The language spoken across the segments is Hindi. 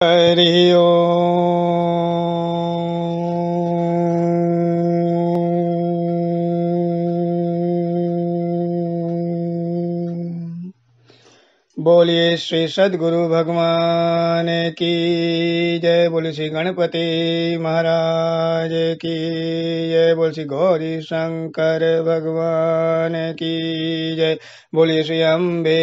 हरि ओम। बोलिए श्री सद्गुरु भगवान की जय। बोलिए श्री गणपति महाराज की जय। बोलिए श्री गौरी शंकर भगवान की जय। बोलिए श्री अम्बे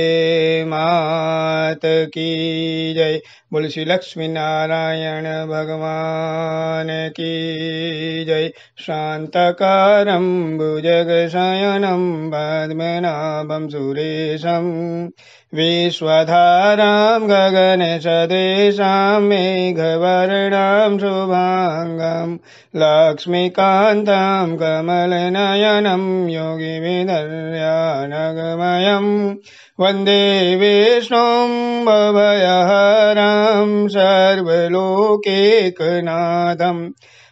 मात की जय। बोलिए श्री लक्ष्मी नारायण भगवान की जय। शांताकारं भुजगशयनं पद्मनाभं सुरेशं विश्वधारां गगनसदृशां मेघवर्णां शुभांगं लक्ष्मीकान्तं कमलनयनं योगिविदर्यानगमयं वन्दे विष्णुं भवभयहरं सर्वलोकैकनाथं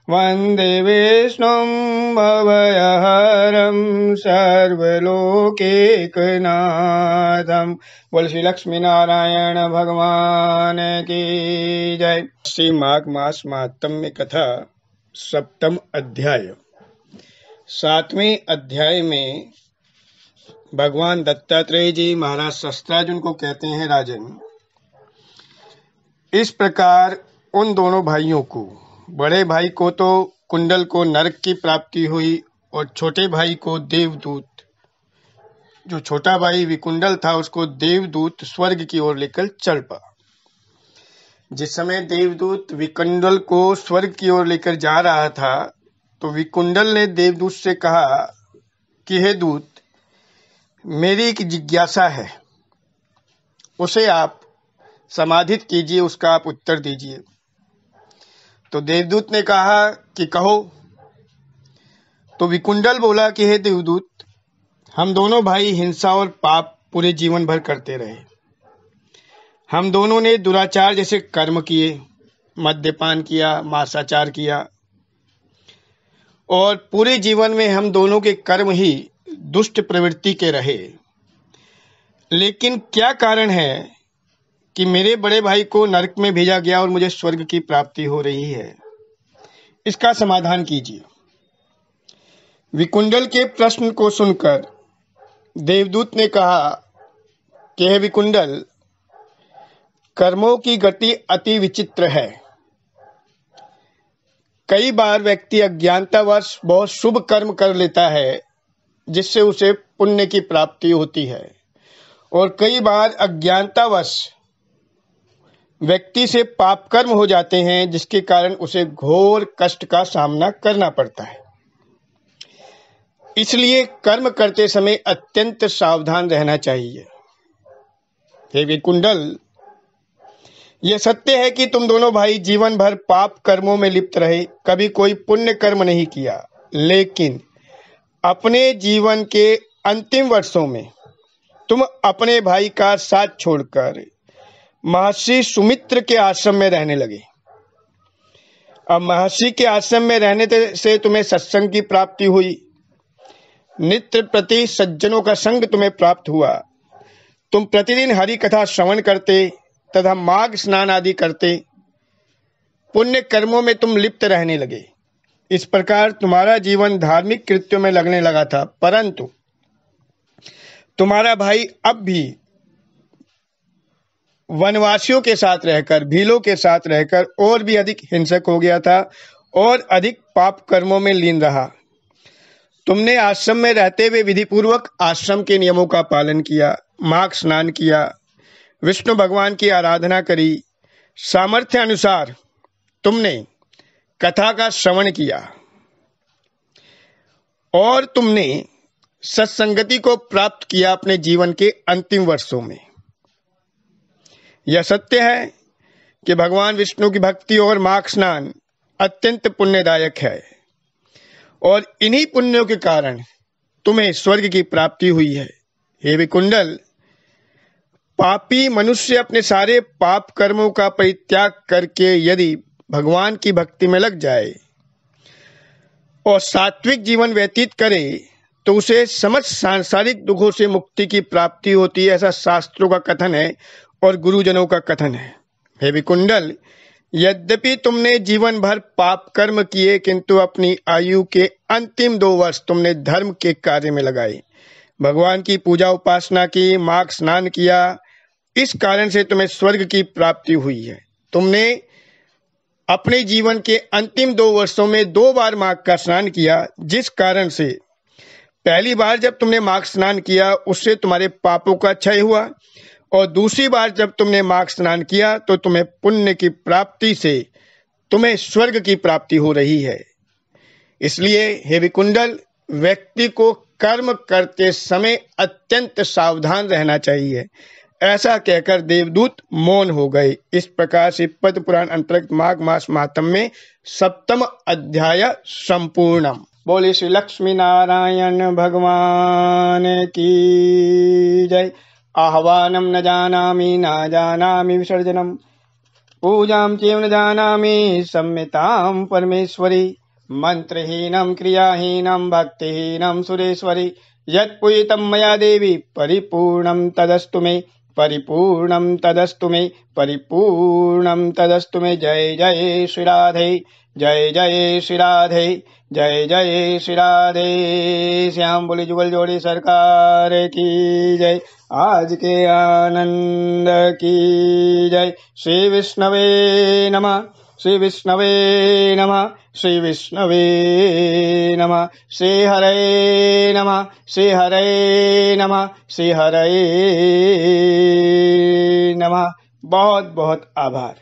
वन्दे विष्णुं भवभयहरं सर्वलोकैकनाथं। बोल श्री लक्ष्मी नारायण भगवान की जय। श्री माघ मास महात्म्य कथा सप्तम अध्याय। 7वें अध्याय में भगवान दत्तात्रेय जी महाराज शस्त्रार्जुन को कहते हैं, राजन, इस प्रकार उन दोनों भाइयों को, बड़े भाई को तो कुंडल को नरक की प्राप्ति हुई और छोटे भाई को देवदूत, जो छोटा भाई विकुंडल था उसको देवदूत स्वर्ग की ओर लेकर चल पड़ा। जिस समय देवदूत विकुंडल को स्वर्ग की ओर लेकर जा रहा था तो विकुंडल ने देवदूत से कहा कि हे दूत, मेरी एक जिज्ञासा है, उसे आप समाधित कीजिए, उसका आप उत्तर दीजिए। तो देवदूत ने कहा कि कहो। तो विकुंडल बोला कि हे देवदूत, हम दोनों भाई हिंसा और पाप पूरे जीवन भर करते रहे। हम दोनों ने दुराचार जैसे कर्म किए, मद्यपान किया, मांसाचार किया और पूरे जीवन में हम दोनों के कर्म ही दुष्ट प्रवृत्ति के रहे। लेकिन क्या कारण है कि मेरे बड़े भाई को नरक में भेजा गया और मुझे स्वर्ग की प्राप्ति हो रही है? इसका समाधान कीजिए। विकुंडल के प्रश्न को सुनकर देवदूत ने कहा कि हे विकुंडल, कर्मों की गति अति विचित्र है। कई बार व्यक्ति अज्ञानतावश बहुत शुभ कर्म कर लेता है जिससे उसे पुण्य की प्राप्ति होती है, और कई बार अज्ञानतावश व्यक्ति से पाप कर्म हो जाते हैं जिसके कारण उसे घोर कष्ट का सामना करना पड़ता है। इसलिए कर्म करते समय अत्यंत सावधान रहना चाहिए। हे विकुंडल, यह सत्य है कि तुम दोनों भाई जीवन भर पाप कर्मों में लिप्त रहे, कभी कोई पुण्य कर्म नहीं किया, लेकिन अपने जीवन के अंतिम वर्षों में तुम अपने भाई का साथ छोड़कर महर्षि सुमित्र के आश्रम में रहने लगे। अब महर्षि के आश्रम में रहने से तुम्हें सत्संग की प्राप्ति हुई, नित्य प्रति सज्जनों का संग तुम्हें प्राप्त हुआ। तुम प्रतिदिन हरि कथा श्रवण करते तथा माघ स्नान आदि करते, पुण्य कर्मों में तुम लिप्त रहने लगे। इस प्रकार तुम्हारा जीवन धार्मिक कृत्यों में लगने लगा था, परंतु तुम्हारा भाई अब भी वनवासियों के साथ रहकर, भीलों के साथ रहकर और भी अधिक हिंसक हो गया था और अधिक पाप कर्मों में लीन रहा। तुमने आश्रम में रहते हुए विधि पूर्वक आश्रम के नियमों का पालन किया, माघ स्नान किया, विष्णु भगवान की आराधना करी, सामर्थ्य अनुसार तुमने कथा का श्रवण किया और तुमने सत्संगति को प्राप्त किया अपने जीवन के अंतिम वर्षों में। यह सत्य है कि भगवान विष्णु की भक्ति और माघ स्नान अत्यंत पुण्यदायक है और इन्हीं पुण्यों के कारण तुम्हें स्वर्ग की प्राप्ति हुई है। हे विकुंडल, पापी मनुष्य अपने सारे पाप कर्मों का परित्याग करके यदि भगवान की भक्ति में लग जाए और सात्विक जीवन व्यतीत करे तो उसे समस्त सांसारिक दुखों से मुक्ति की प्राप्ति होती है। ऐसा शास्त्रों का कथन है और गुरुजनों का कथन है। हे विकुंडल, यद्यपि तुमने जीवन भर पाप कर्म किए, किंतु अपनी आयु के अंतिम 2 वर्ष तुमने धर्म के कार्य में लगाए, भगवान की पूजा उपासना की, माघ स्नान किया। इस कारण से तुम्हें स्वर्ग की प्राप्ति हुई है। तुमने अपने जीवन के अंतिम 2 वर्षों में 2 बार माघ का स्नान किया, जिस कारण से पहली बार जब तुमने माघ स्नान किया उससे तुम्हारे पापों का क्षय हुआ, और दूसरी बार जब तुमने माघ स्नान किया तो तुम्हें पुण्य की प्राप्ति से तुम्हें स्वर्ग की प्राप्ति हो रही है। इसलिए हे विकुंडल, व्यक्ति को कर्म करते समय अत्यंत सावधान रहना चाहिए। ऐसा कहकर देवदूत मौन हो गए। इस प्रकार से पद्म पुराण अंतर्गत माघ मास महात्म्य में 7वां अध्याय संपूर्णम। बोले श्री लक्ष्मी नारायण भगवान की जय। आह्वानम न जानामि न जानामि विसर्जनम, पूजां चैव न जानामि सम्यतां परमेश्वरी, मंत्रहीनं क्रियाहीनं भक्तिहीनं सुरेश्वरी, यत्पूजितं मया देवी परिपूर्णं तदस्तु मे, परिपूर्णं तदस्तु मे, परिपूर्णं तदस्तु मे। जय जय श्री राधे, जय जय श्री राधे, जय जय श्री राधे श्याम। बोले जुगल जोड़ी सरकार की जय। आज के आनंद की जय। श्री विष्णवे नमः, श्री विष्णवे नमः, श्री विष्णवे नमः, श्री हरे नमः, श्री हरे नमः, श्री हरे नमः। बहुत बहुत आभार।